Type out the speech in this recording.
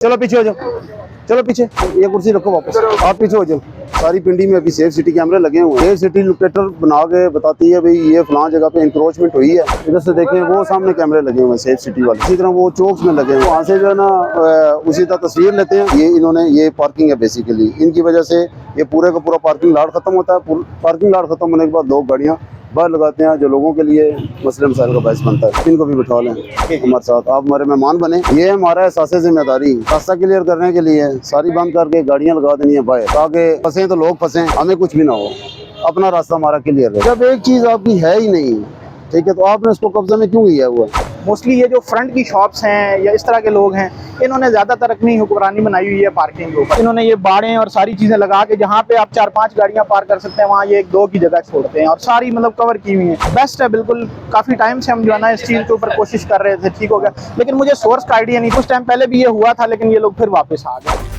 चलो पीछे हो जाओ, चलो पीछे, ये कुर्सी रखो वापस, आप पीछे हो जाओ। सारी पिंडी में अभी सेफ सिटी कैमरे लगे हुए हैं। सेफ सिटी लोकेटर बना के बताती है भाई ये फलां जगह पे इंक्रोचमेंट हुई है। इधर से देखें वो सामने कैमरे लगे हुए हैं सेफ सिटी वाले। इसी तरह वो चौक्स में लगे हुए हैं, वहाँ से जो है ना उसी तरह तस्वीर लेते हैं। ये इन्होंने ये पार्किंग है बेसिकली, इनकी वजह से ये पूरे का पूरा पार्किंग लाट खत्म होता है। पार्किंग लाट खत्म होने के बाद लोग गाड़ियाँ बाहर लगाते हैं, जो लोगों के लिए मसले मसाइल का बायस बनता है। इनको भी बिठा लें हमारे साथ, आप हमारे मेहमान बने। ये हमारा एहसास जिम्मेदारी, रास्ता क्लियर करने के लिए सारी बंद करके गाड़ियां लगा देनी है बाहर, ताकि फंसे तो लोग फंसे, हमें कुछ भी ना हो, अपना रास्ता हमारा क्लियर है। जब एक चीज़ आपकी है ही नहीं, ठीक है, तो आपने इसको कब्जे में क्यों लिया हुआ है? मोस्टली ये जो फ्रंट की शॉप्स हैं या इस तरह के लोग हैं, इन्होंने ज़्यादातर अपनी हुक्मरानी बनाई हुई है पार्किंग के ऊपर। इन्होंने ये बाड़ें और सारी चीज़ें लगा के जहाँ पे आप 4-5 गाड़ियाँ पार्क कर सकते हैं, वहाँ ये 1-2 की जगह छोड़ते हैं और सारी मतलब कवर की हुई है। बेस्ट है बिल्कुल। काफ़ी टाइम से हम जो है ना इस चीज़ के ऊपर कोशिश कर रहे थे, ठीक हो गया, लेकिन मुझे सोर्स का आइडिया नहीं। कुछ टाइम पहले भी ये हुआ था, लेकिन ये लोग फिर वापस आ गए।